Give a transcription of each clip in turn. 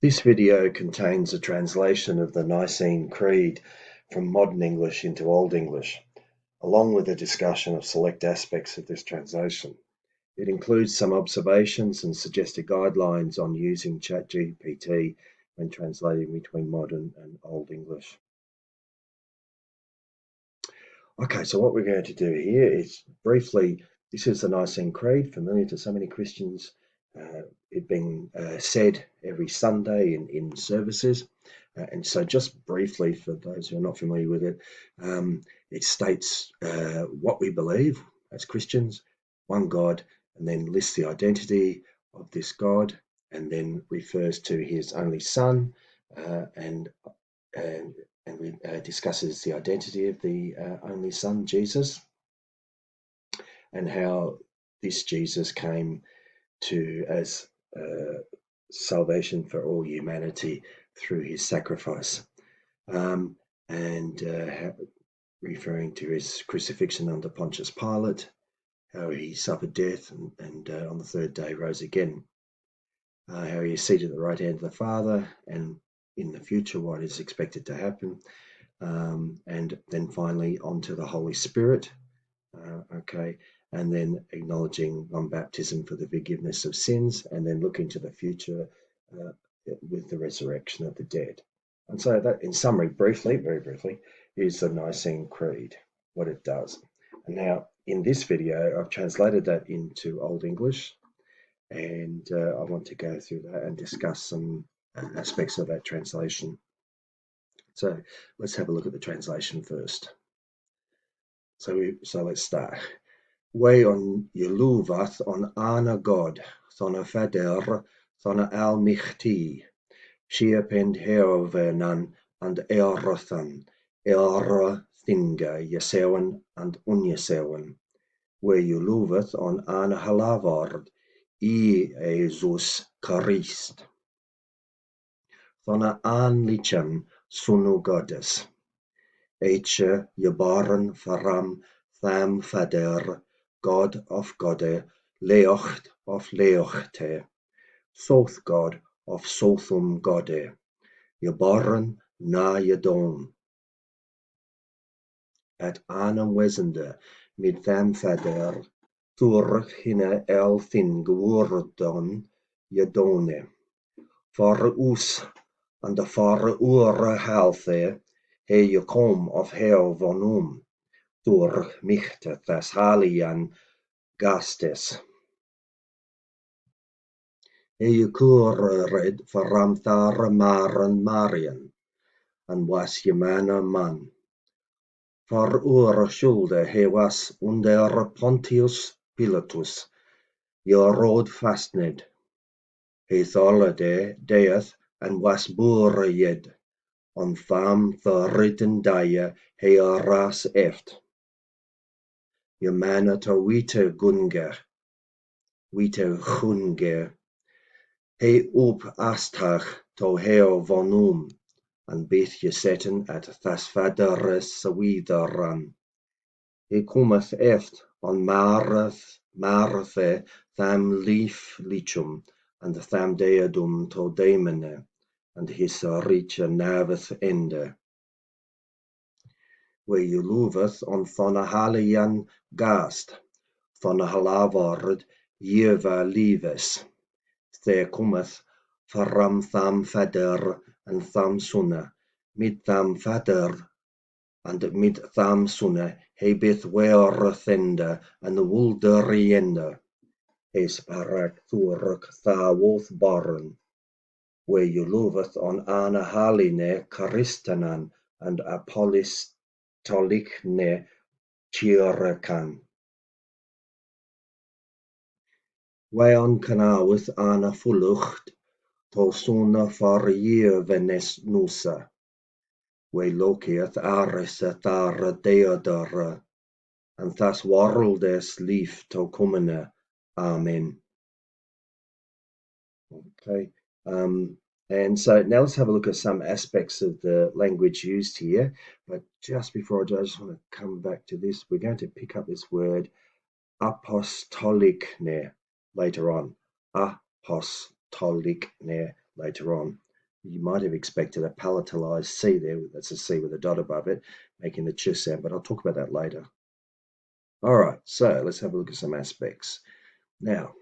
This video contains a translation of the Nicene Creed from modern English into Old English, along with a discussion of select aspects of this translation. It includes some observations and suggested guidelines on using Chat GPT when translating between modern and Old English. Okay, so what we're going to do here is briefly, this is the Nicene Creed, familiar to so many Christians. It being said every Sunday in services. And so just briefly, for those who are not familiar with it, it states what we believe as Christians, one God, and then lists the identity of this God, and then refers to his only Son, and discusses the identity of the only Son, Jesus, and how this Jesus came to as salvation for all humanity through his sacrifice, and referring to his crucifixion under Pontius Pilate, how he suffered death and on the third day rose again, how he is seated at the right hand of the Father, and in the future what is expected to happen, and then finally onto the Holy Spirit. Okay, and then acknowledging one baptism for the forgiveness of sins, and then looking to the future with the resurrection of the dead. And so that, in summary, briefly, very briefly, is the Nicene Creed, what it does. And now, in this video, I've translated that into Old English, and I want to go through that and discuss some aspects of that translation. So let's have a look at the translation first. So let's start. We on Yeluvath on Ana God, Thona Fader, Thona Almichti, Shiapend Heovenan and Eorothan, Eora Thinga, Yesewan and Unyesewan. We Yeluvath on Ana Halavard, Jesus Christ. Thona Anlichem Sunu Goddess. Eche Yebaren Faram Tham Fader, God of Gode, Leocht of Leochte, Soth God of Sothum Gode, Yebaren na Yedon. At Anam Wesende, mid Tham Fader, Thur Hine El Thin Gewurdon Yedone. For Us, and the for Ure Halthe, he Jakom of Heo Vonum. Door Michte Thessalian Gastes. Red Faramthar Maran Marian, and was Jemana man. For Schulde he was under Pontius Pilatus, Rod fastned. He tholide death and was buried. On tham thirden dia he ras eft. Jemana to Wite Gunge, he up astach to heo vonum, and beth jesetten at thasfaderes sawidaran. He cometh eft on Marthe tham lief lichum, and tham deadum to daemene, and his riche naveth ende. Where you loveth on thonahalian gast, thonahalavard Jeva lives. There cometh faram tham fader and tham sunne, mid tham fader and mid tham sunne, he bith wer thende and wulderiende. His parak thurk thawoth barren, where you loveth on ana haline Charistanan and apostolicne chirakan. Weon canawith ana fulucht, to suna for year venes nusa. We lokiath aris thara deodara, and thus worldes leaf to kumene. Amen. Okay. And so now let's have a look at some aspects of the language used here. But just before I do, I just want to come back to this. We're going to pick up this word apostolicne later on. Apostolicne later on. You might have expected a palatalized C there. That's a C with a dot above it, making the ch sound, but I'll talk about that later. All right, so let's have a look at some aspects. Now,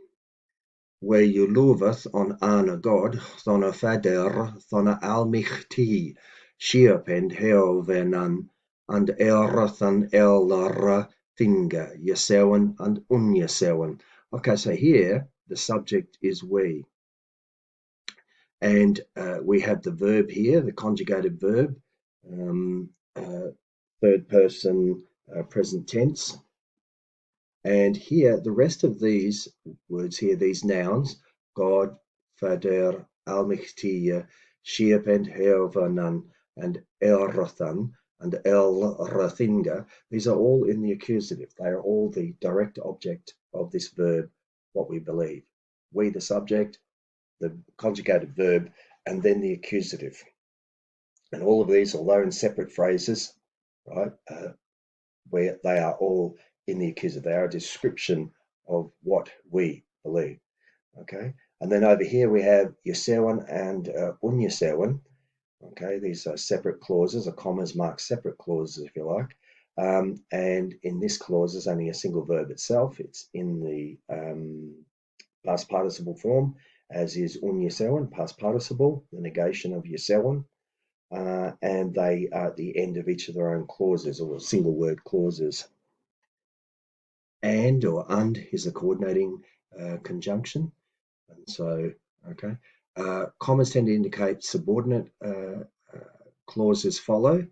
where you loveth on Anna God, thona fader, thona almichti, shiapend heovenan, and erathan ellara thinga, yesewan and unyesewan. Okay, so here the subject is we. And we have the verb here, the conjugated verb, third person present tense. And here, the rest of these words here, these nouns, God, Vader, Almichtige, Shiepend, Heovanan, and Elrathan, and Elrathinga, these are all in the accusative. They are all the direct object of this verb, what we believe. We, the subject, the conjugated verb, and then the accusative. And all of these, although in separate phrases, right, where they are all in the accusative. They are a description of what we believe. Okay, and then over here we have Yesewan and Unyesewan. Okay, these are separate clauses, or commas mark separate clauses, if you like. And in this clause, there's only a single verb itself. It's in the past participle form, as is Unyesewan, past participle, the negation of Yesewan. And they are at the end of each of their own clauses, or single word clauses. And or and is a coordinating conjunction. And so, okay. Commas tend to indicate subordinate clauses follow,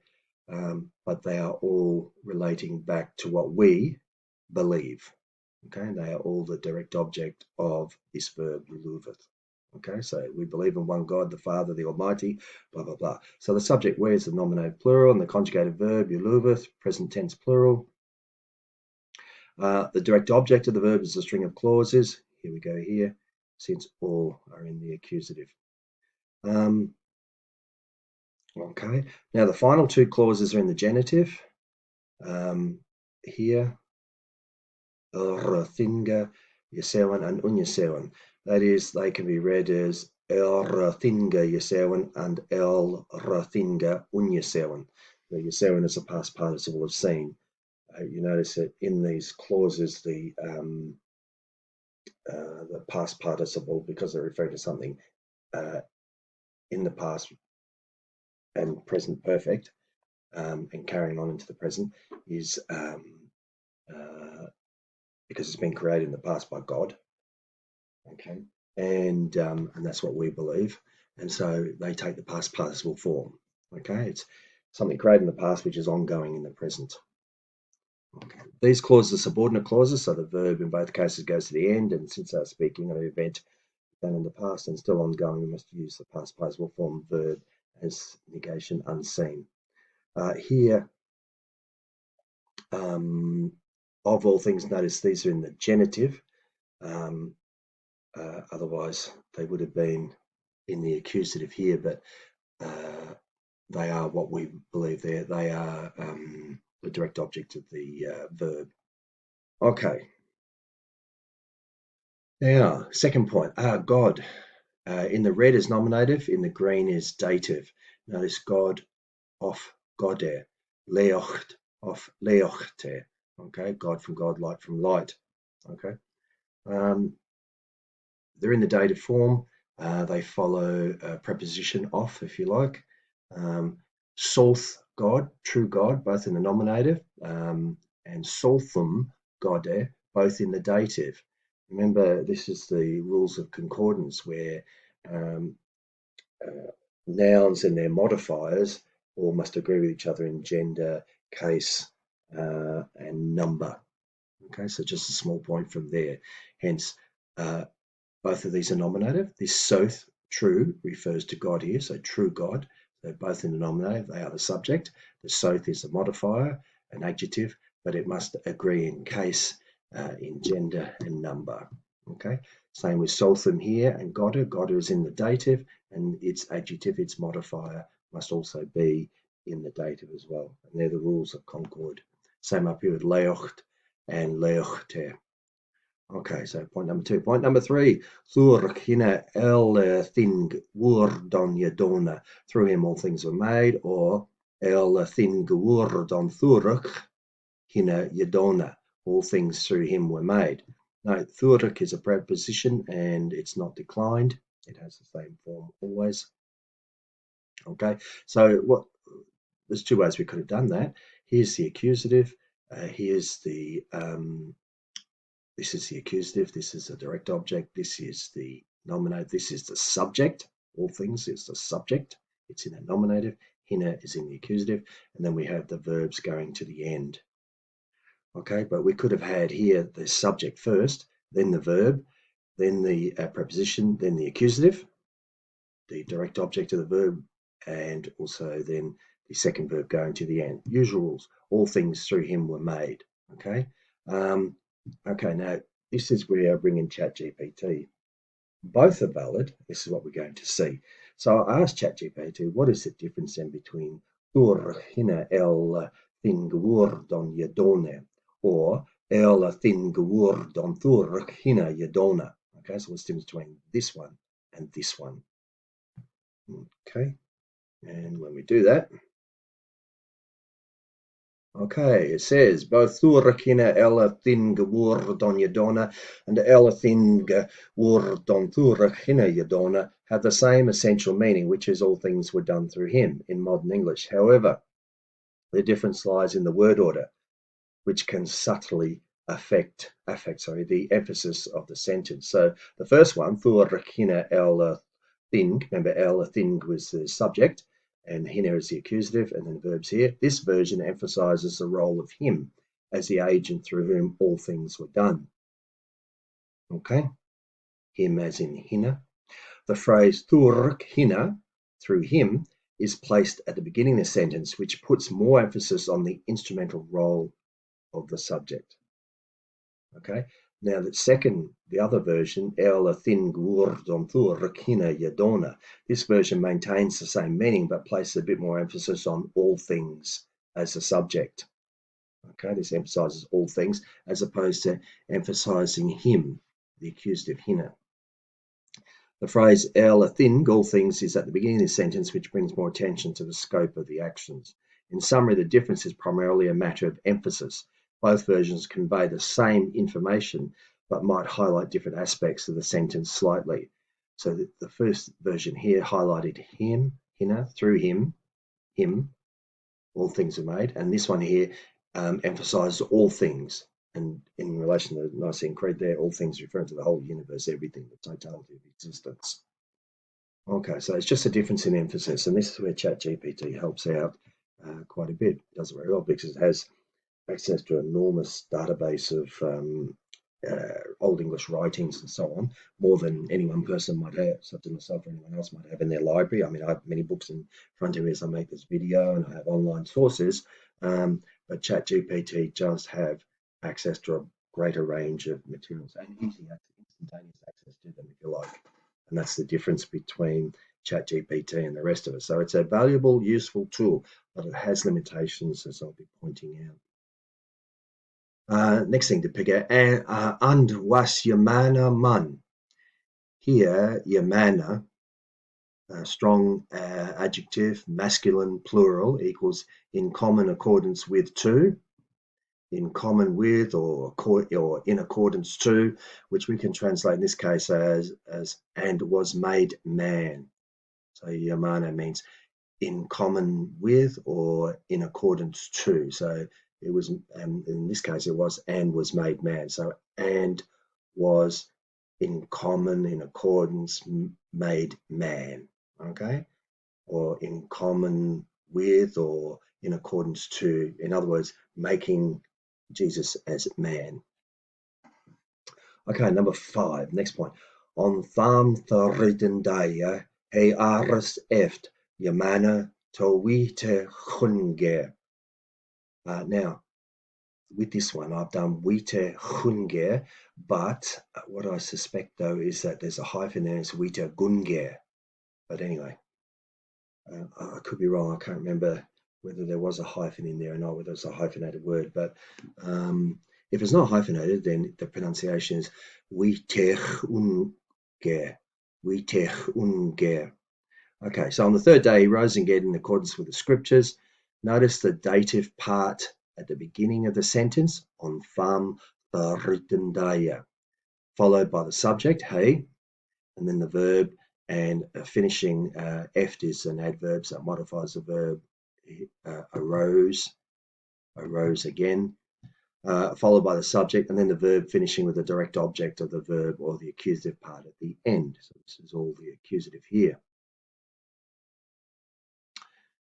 but they are all relating back to what we believe. Okay, they are all the direct object of this verb, luveth. Okay, so we believe in one God, the Father, the Almighty, blah, blah, blah. So the subject we is the nominative plural, and the conjugated verb, luveth, present tense plural. The direct object of the verb is a string of clauses. Here we go here, since all are in the accusative. Okay, now the final two clauses are in the genitive. Here, Thinga, Yesewan, and Unyesewan. That is, they can be read as Thinga Yesewan and Thinga Unyesewan. The Yesewan is a past participle of seen. You notice that in these clauses, the past participle, because they're referring to something in the past and present perfect, and carrying on into the present, is because it's been created in the past by God. Okay, and that's what we believe, and so they take the past participle form. Okay, it's something created in the past which is ongoing in the present. Okay. These clauses are subordinate clauses, so the verb in both cases goes to the end, and since they're speaking of an event done in the past and still ongoing, we must use the past participle form verb as negation unseen. Here, of all things, notice these are in the genitive. Otherwise, they would have been in the accusative here, but they are what we believe there. They are the direct object of the verb. Okay. Now, second point, God. In the red is nominative, in the green is dative. Notice God of Gode, Leocht of Leochte. Okay, God from God, light from light. Okay. They're in the dative form. They follow a preposition of, if you like. Solth, God, true God, both in the nominative, and solthum, Gode, both in the dative. Remember, this is the rules of concordance where nouns and their modifiers all must agree with each other in gender, case, and number. Okay, so just a small point from there. Hence, both of these are nominative. This soth, true, refers to God here, so true God. They're both in the nominative, they are the subject. The soth is the modifier, an adjective, but it must agree in case, in gender, and number. Okay, same with solthum here and Goda. Goda is in the dative, and its adjective, its modifier, must also be in the dative as well. And they're the rules of concord. Same up here with leocht and leochte. Okay, so point number 2. Point number 3. Thurk hina el thing wurdon yadona. Through him all things were made, or el thing wurdon thurk hina yadona. All things through him were made. Now, thurk is a preposition and it's not declined. It has the same form always. Okay, so there's two ways we could have done that. Here's the accusative. Here's the this is the accusative, this is the direct object, this is the nominative, this is the subject. All things is the subject. It's in a nominative. Hina is in the accusative, and then we have the verbs going to the end. Okay, but we could have had here the subject first, then the verb, then the preposition, then the accusative, the direct object of the verb, and also then the second verb going to the end. Usual rules. All things through him were made. Okay. Okay. Now this is where I bring in Chat GPT. Both are valid. This is what we're going to see. So I asked Chat GPT, what is the difference then between dur hina el thin gewurdon yadone or el thin gewurdon dur hina yadona? Okay. So what's the difference between this one and this one? Okay, and when we do that, okay, it says both Thurakina ela thin gewurdon yadona and ela thin gewurdon Thurakina yadona have the same essential meaning, which is all things were done through him in modern English. However, the difference lies in the word order, which can subtly affect the emphasis of the sentence. So the first one, Thurakina ela thing, remember el thing was the subject and hina is the accusative and then the verbs here. This version emphasizes the role of him as the agent through whom all things were done. Okay, him as in hina. The phrase thurk hina, through him, is placed at the beginning of the sentence, which puts more emphasis on the instrumental role of the subject. Okay, now the other version, el thin gwrdon thurk hina yadona, this version maintains the same meaning but places a bit more emphasis on all things as a subject. Okay, this emphasizes all things as opposed to emphasizing him, the accusative hina. The phrase el thin, all things, is at the beginning of the sentence, which brings more attention to the scope of the actions. In summary, the difference is primarily a matter of emphasis. Both versions convey the same information, but might highlight different aspects of the sentence slightly. So the first version here highlighted him, hina, through him, all things are made, and this one here emphasizes all things. And in relation to the Nicene Creed there, all things referring to the whole universe, everything, the totality of existence. Okay, so it's just a difference in emphasis, and this is where Chat GPT helps out quite a bit. It does it very well because it has access to an enormous database of Old English writings and so on, more than any one person might have, such as myself or anyone else might have in their library. I mean, I have many books in front of me as I make this video, and I have online sources, but Chat GPT does have access to a greater range of materials and instantaneous access to them, if you like. And that's the difference between Chat GPT and the rest of it. So it's a valuable, useful tool, but it has limitations, as I'll be pointing out. Next thing to pick out, and was Yamana man. Here, Yamana, strong adjective, masculine, plural, equals in common accordance with to, in common with or in accordance to, which we can translate in this case as and was made man. So Yamana means in common with or in accordance to. So it was, in this case, it was and was made man. So and was in common, in accordance, made man. Okay, or in common with or in accordance to. In other words, making Jesus as man. Okay, number 5. Next point. On tham tharidendaya he aris eft Yamana Towite Hunger. Now, with this one, I've done Wite Hunger, but what I suspect though is that there's a hyphen there, it's Wite Gunger. But anyway, I could be wrong. I can't remember whether there was a hyphen in there or not, whether it's a hyphenated word. But If it's not hyphenated, then the pronunciation is Witech Unger. Okay, so on the third day he rose again in accordance with the scriptures. Notice the dative part at the beginning of the sentence, on fam ritendaya, followed by the subject, he, and then the verb, and finishing eft is an adverb that modifies the verb arose again, followed by the subject, and then the verb finishing with the direct object of the verb or the accusative part at the end. So this is all the accusative here.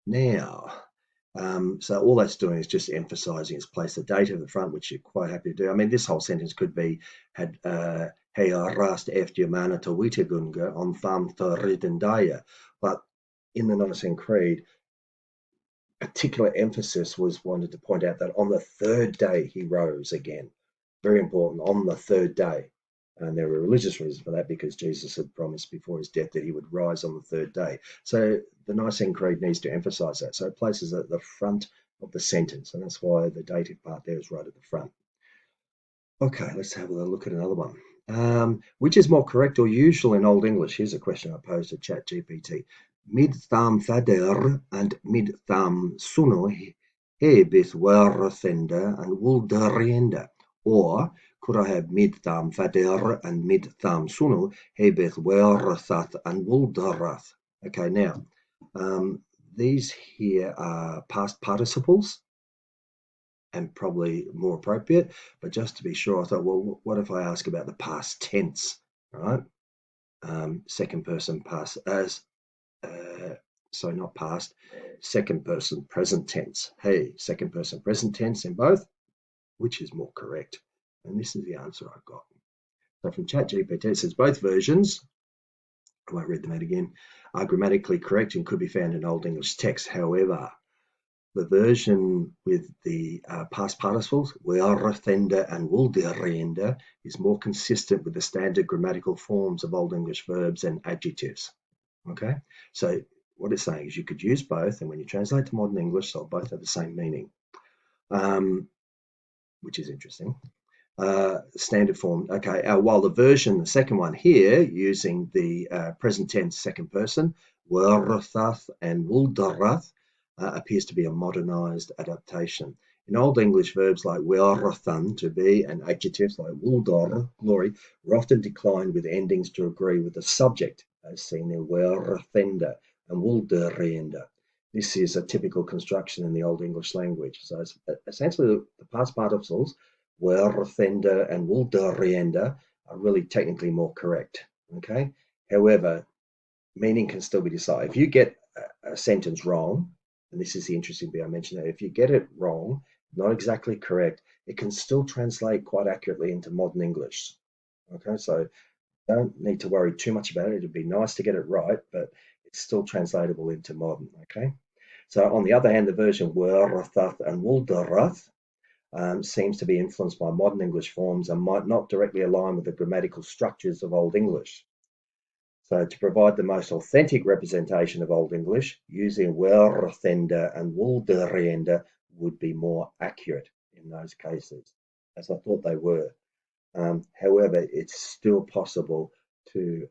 Now, so all that's doing is just emphasizing it's placed the date at the front, which you're quite happy to do. I mean, this whole sentence could be, had he rast efter mana to witagunga on fam ridendaya. But in the Nicene Creed, particular emphasis was wanted to point out that on the third day he rose again. Very important, on the third day. And there were religious reasons for that, because Jesus had promised before his death that he would rise on the third day. So the Nicene Creed needs to emphasize that. So it places it at the front of the sentence, and that's why the dative part there is right at the front. Okay, let's have a look at another one. Which is more correct or usual in Old English? Here's a question I posed to Chat GPT. Mid tham fader and mid tham suno hebith werthender and wulderienda. Or could I have mid tham fader and mid tham suno hebith werthath and wulderath? Okay, now these here are past participles and probably more appropriate. But just to be sure, I thought, well, what if I ask about the past tense, right? Second person past, so not past, second person present tense. Hey, second person present tense in both, which is more correct? And this is the answer I got. So from Chat GPT, it says both versions, I won't read them out again, are grammatically correct and could be found in Old English text. However, the version with the past participles, werthender and wulderienda, is more consistent with the standard grammatical forms of Old English verbs and adjectives. Okay, so what it's saying is you could use both, and when you translate to modern English, they'll both have the same meaning, which is interesting. Standard form. Okay, while the version, the second one here, using the present tense second person, werthath and wulderath, appears to be a modernized adaptation. In Old English, verbs like werthan, to be, and adjectives like wuldor, glory, were often declined with endings to agree with the subject, as seen in werthender and wulderienda. This is a typical construction in the Old English language. So it's essentially the past participles, werthender and wulderienda, are really technically more correct. Okay. However, meaning can still be decided. If you get a sentence wrong, and this is the interesting bit I mentioned there, if you get it wrong, not exactly correct, it can still translate quite accurately into modern English. Okay, so don't need to worry too much about it. It'd be nice to get it right, but it's still translatable into modern. Okay, so on the other hand, the version werthath and wulderath seems to be influenced by modern English forms and might not directly align with the grammatical structures of Old English. So to provide the most authentic representation of Old English, using werthender and wulderienda would be more accurate in those cases, as I thought they were. However, it's still possible to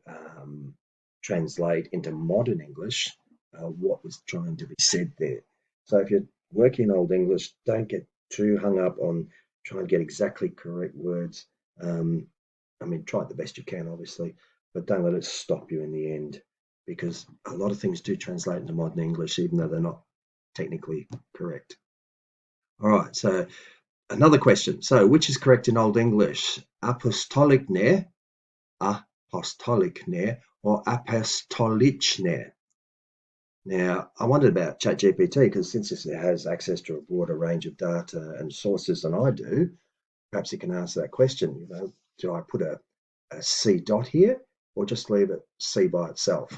translate into modern English what was trying to be said there. So if you're working Old English, don't get too hung up on trying to get exactly correct words. I mean, try it the best you can, obviously, but don't let it stop you in the end, because a lot of things do translate into modern English, even though they're not technically correct. All right, so another question. So, which is correct in Old English? Apostolicne, or apostolichne? Now, I wondered about Chat GPT, because since it has access to a broader range of data and sources than I do, perhaps it can answer that question. You know, do I put a C dot here, or just leave it C by itself?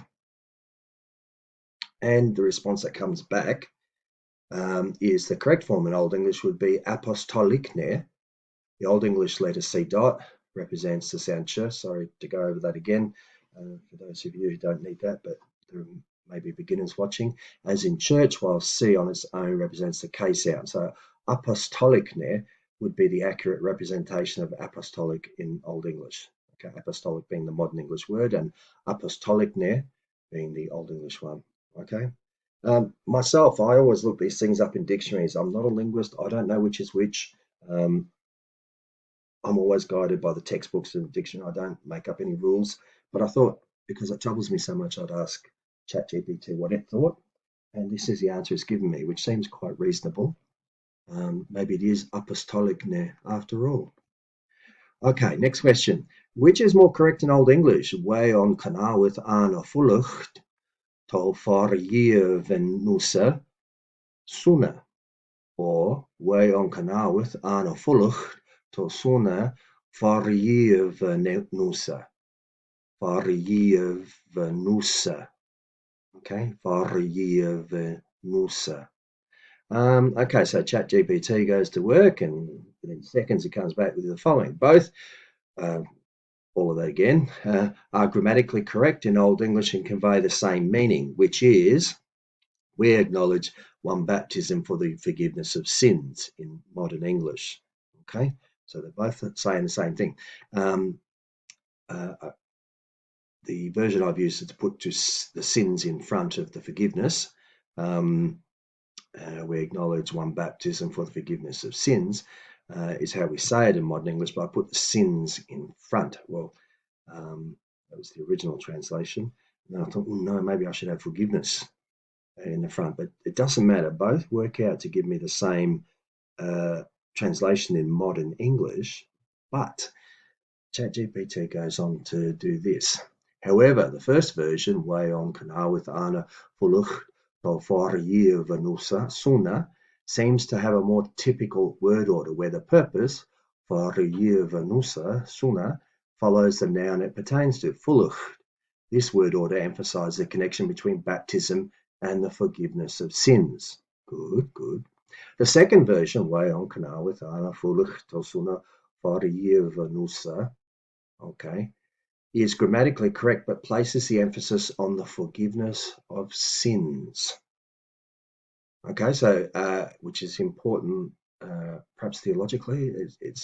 And the response that comes back is the correct form in Old English would be apostolicne. The Old English letter C dot represents the sound ch. Sorry to go over that again for those of you who don't need that, but there may be beginners watching. As in church, while C on its own represents the K sound. So apostolicne would be the accurate representation of apostolic in Old English. Okay, apostolic being the modern English word, and apostolicne being the Old English one. Okay. Myself, I always look these things up in dictionaries. I'm not a linguist. I don't know which is which. Um, I'm always guided by the textbooks and the dictionary. I don't make up any rules. But I thought, because it troubles me so much, I'd ask Chat GPT what it thought. And this is the answer it's given me, which seems quite reasonable. Maybe it is apostolic after all. Okay, next question. Which is more correct in Old English? Way on Kanawith ana Fulucht, to for year Venusa sooner. Or way on Kanawith ana Fulucht, to sooner for year Venusa. For year Venusa. Okay, for year Venusa. Okay, so Chat GPT goes to work, and within seconds it comes back with the following. Both, uh, all of that again, are grammatically correct in Old English and convey the same meaning, which is we acknowledge one baptism for the forgiveness of sins in modern English. Okay, so they're both saying the same thing. The version I've used is to put the sins in front of the forgiveness. We acknowledge one baptism for the forgiveness of sins, is how we say it in modern English, but I put the sins in front. Well, that was the original translation. And I thought, no, maybe I should have forgiveness in the front, but it doesn't matter. Both work out to give me the same translation in modern English, but ChatGPT goes on to do this. However, the first version, way on Kanawith ana Fuluch Year Vanusa Suna, seems to have a more typical word order where the purpose, Year Vanusa Suna, follows the noun it pertains to, Fuluch. This word order emphasizes the connection between baptism and the forgiveness of sins. Good, good. The second version, way on Kanawith ana Fuluch Suna Year Vanusa, okay, is grammatically correct but places the emphasis on the forgiveness of sins. Okay, so which is important, perhaps theologically. It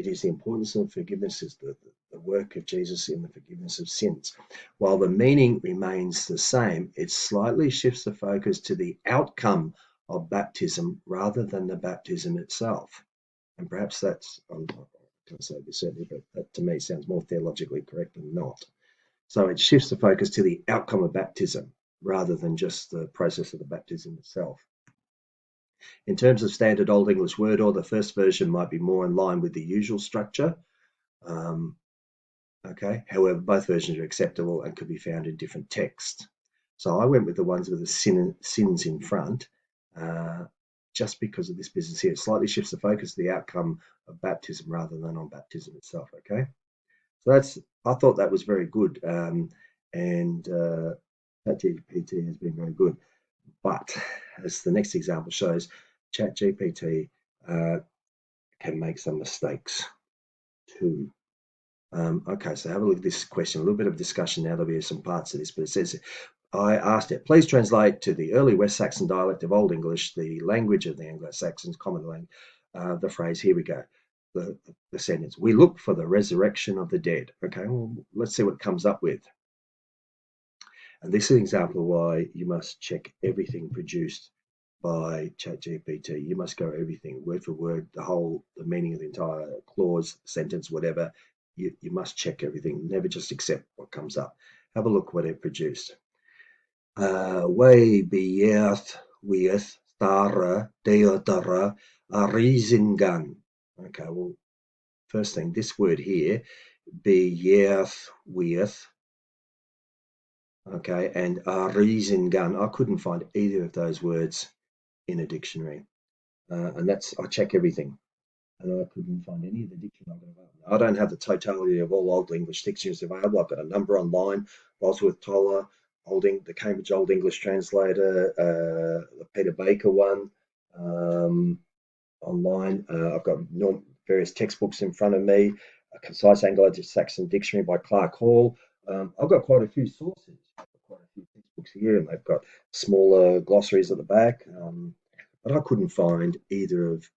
is the importance of forgiveness, is the work of Jesus in the forgiveness of sins. While the meaning remains the same, it slightly shifts the focus to the outcome of baptism rather than the baptism itself. And perhaps that's, I can't say this certainly, but that to me sounds more theologically correct than not. So it shifts the focus to the outcome of baptism rather than just the process of the baptism itself. In terms of standard Old English word order, the first version might be more in line with the usual structure. Okay, however, both versions are acceptable and could be found in different texts. So I went with the ones with the sins in front, just because of this business here. It slightly shifts the focus to the outcome of baptism rather than on baptism itself. Okay, so I thought that was very good, and ChatGPT has been very good. But as the next example shows, ChatGPT can make some mistakes too. Okay, so have a look at this question. A little bit of discussion now. There'll be some parts of this, but it says, I asked it, please translate to the early West Saxon dialect of Old English, the language of the Anglo-Saxons, common language, the phrase, here we go, the sentence, we look for the resurrection of the dead. Okay, well, let's see what it comes up with. And this is an example of why you must check everything produced by ChatGPT. You must go everything, word for word, the meaning of the entire clause, sentence, whatever. You must check everything. Never just accept what comes up. Have a look what it produced. Way beyeath with thara deodara arizingan. Okay, well, first thing, this word here, beyeath with, okay, and arizingan. I couldn't find either of those words in a dictionary. And I check everything. And I couldn't find any of the dictionary. I don't have the totality of all Old English dictionaries available. I've got a number online, Bosworth Toller, the Cambridge Old English Translator, the Peter Baker one online. I've got various textbooks in front of me, a concise Anglo-Saxon dictionary by Clark Hall. I've got quite a few sources. I've got quite a few textbooks here, and they've got smaller glossaries at the back. But I couldn't find either of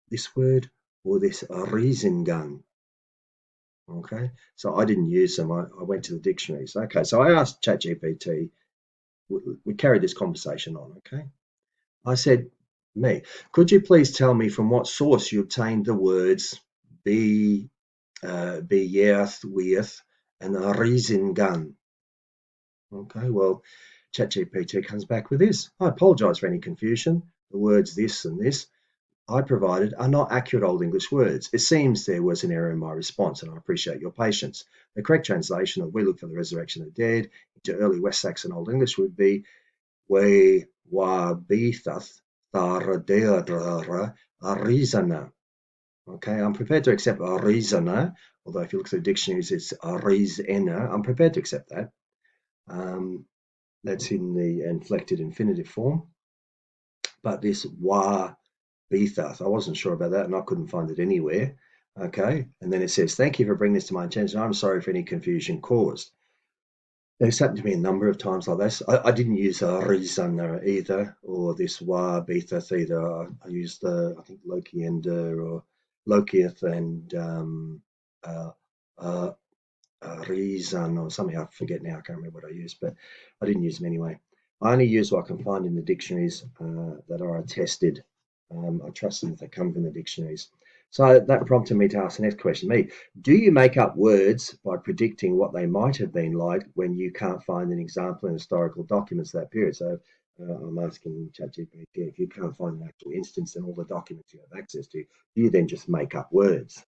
this word or this Riesengang? Okay, so I didn't use them. I went to the dictionaries. Okay, so I asked Chat GPT. We carried this conversation on. Okay, I said, me, could you please tell me from what source you obtained the words be, beyeath, weeth, and Riesengang? Okay, well, ChatGPT comes back with this. I apologise for any confusion. The words this and this I provided are not accurate Old English words. It seems there was an error in my response, and I appreciate your patience. The correct translation of "we look for the resurrection of the dead" into early West Saxon Old English would be "we wa beithath thar deadra arizana." Okay, I'm prepared to accept arizana, although if you look at the dictionaries, it's arizena. I'm prepared to accept that. Um, that's in the inflected infinitive form. But this wa Beethoth. I wasn't sure about that and I couldn't find it anywhere. Okay. And then it says, thank you for bringing this to my attention. I'm sorry for any confusion caused. It's happened to me a number of times like this. I didn't use Rizan either, or this Wa Beethoth either. I used I think Lokienda or Lokieth and uh, uh, Rizan or something. I forget now. I can't remember what I used, but I didn't use them anyway. I only use what I can find in the dictionaries that are attested. I trust them if they come from the dictionaries. So that prompted me to ask the next question. Me, do you make up words by predicting what they might have been like when you can't find an example in historical documents of that period? So I'm asking ChatGPT, if you can't find an actual instance in all the documents you have access to, do you then just make up words?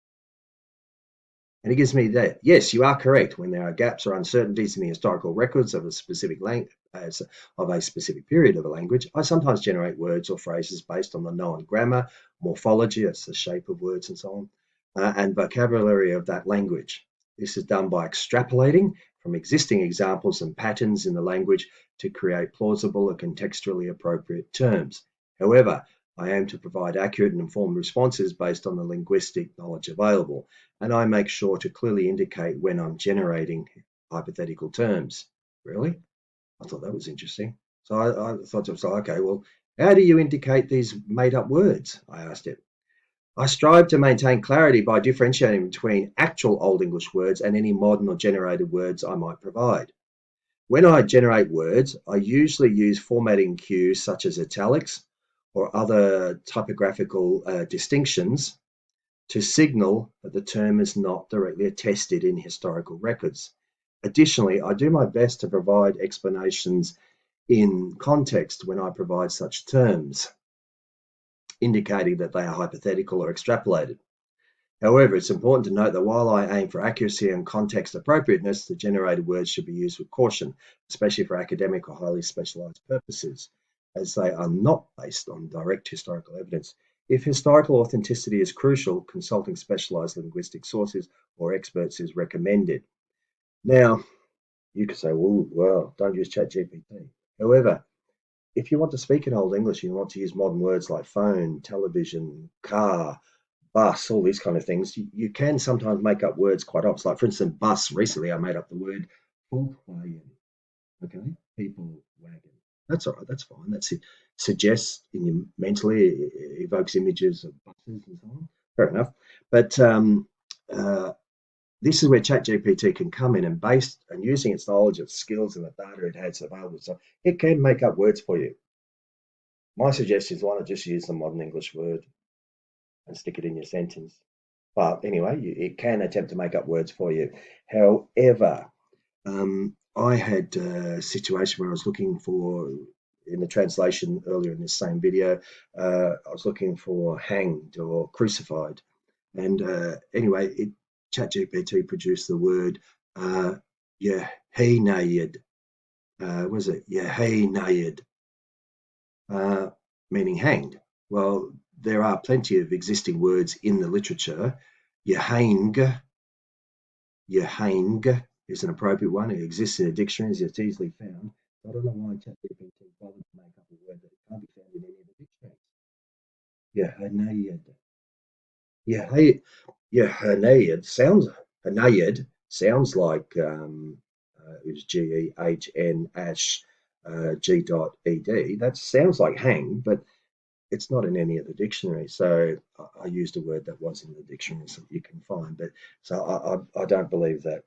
And it gives me that, yes, you are correct. When there are gaps or uncertainties in the historical records of a specific of a specific period of a language, I sometimes generate words or phrases based on the known grammar, morphology, that's the shape of words and so on, and vocabulary of that language. This is done by extrapolating from existing examples and patterns in the language to create plausible and contextually appropriate terms. However, I aim to provide accurate and informed responses based on the linguistic knowledge available, and I make sure to clearly indicate when I'm generating hypothetical terms. Really? I thought that was interesting. So I thought to myself, okay, well, how do you indicate these made up words? I asked it. I strive to maintain clarity by differentiating between actual Old English words and any modern or generated words I might provide. When I generate words, I usually use formatting cues such as italics or other typographical distinctions to signal that the term is not directly attested in historical records. Additionally, I do my best to provide explanations in context when I provide such terms, indicating that they are hypothetical or extrapolated. However, it's important to note that while I aim for accuracy and context appropriateness, the generated words should be used with caution, especially for academic or highly specialized purposes, as they are not based on direct historical evidence. If historical authenticity is crucial, consulting specialized linguistic sources or experts is recommended. Now, you could say, well, don't use ChatGPT. However, if you want to speak in Old English, you want to use modern words like phone, television, car, bus, all these kind of things, you can sometimes make up words quite often. Like, for instance, bus, recently I made up the word Volkswagen, okay? People wagon. That's all right, that's fine. That's it. Suggests in your mentally, it evokes images of buses and so on. Fair enough. But uh, this is where ChatGPT can come in and based and using its knowledge of skills and the data it has available, so it can make up words for you. My suggestion is why not just use the modern English word and stick it in your sentence. But anyway, it can attempt to make up words for you. However, I had a situation where I was looking for, in the translation earlier in this same video, I was looking for hanged or crucified. And anyway, ChatGPT produced the word Yehenayed. Was it Yehenayed? Meaning hanged. Well, there are plenty of existing words in the literature. Yehang, Yehang is an appropriate one. It exists in the dictionaries. It's easily found. I don't know why ChatGPT bothered to make up a word that can't be found in any of the dictionaries. Yehenayed. Yehenayed sounds Hanayed sounds like it was GEHN G dot ED. That sounds like hang, but it's not in any of the dictionaries. So I used a word that was in the dictionaries that you can find. But so I don't believe that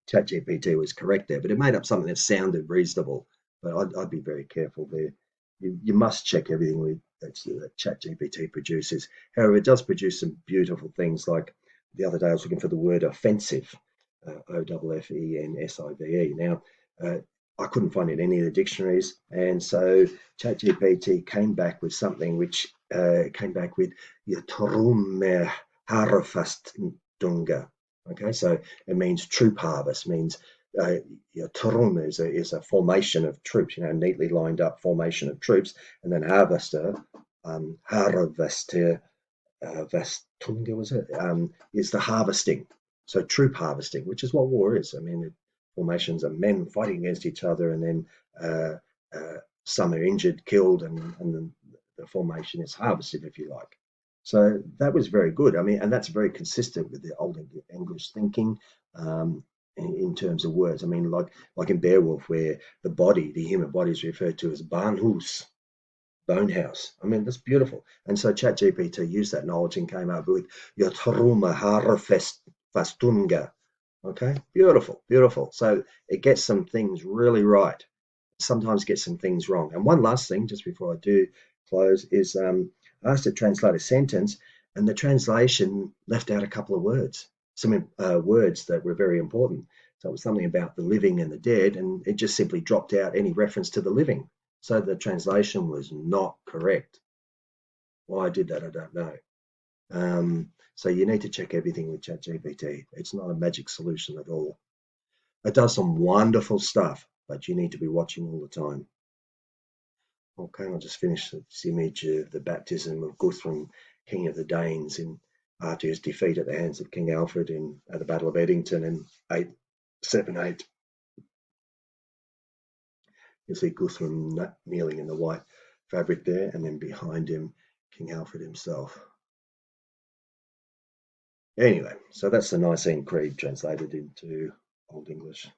Chat GPT was correct there, but it made up something that sounded reasonable. But I'd be very careful there. You must check everything that Chat GPT produces. However, it does produce some beautiful things. Like the other day, I was looking for the word offensive, OFFENSIVE. Now, uh, I couldn't find it in any of the dictionaries, and so ChatGPT came back with something which came back with Yatrume Harafastunga. Okay, so it means troop harvest, means Turum is a formation of troops, neatly lined up formation of troops, and then harvester, harvester, Vestunga was it, is the harvesting. So troop harvesting, which is what war is. I mean, formations of men fighting against each other, and then some are injured, killed, and then the formation is harvested, if you like. So that was very good. I mean, and that's very consistent with the old English thinking in terms of words. I mean, like in Beowulf, where the human body, is referred to as Barnhus, bone house. I mean, that's beautiful. And so ChatGPT used that knowledge and came up with Yotruma Fastunga. Okay, beautiful, beautiful. So it gets some things really right, sometimes gets some things wrong. And one last thing, just before I do close, is I asked to translate a sentence, and the translation left out a couple of words, some words that were very important. So it was something about the living and the dead, and it just simply dropped out any reference to the living. So the translation was not correct. Why I did that, I don't know. So you need to check everything with ChatGPT. It's not a magic solution at all. It does some wonderful stuff, but you need to be watching all the time. Okay, I'll just finish this image of the baptism of Guthrum, King of the Danes, after his defeat at the hands of King Alfred at the Battle of Edington in 878. You see Guthrum kneeling in the white fabric there, and then behind him, King Alfred himself. Anyway, so that's the Nicene Creed translated into Old English.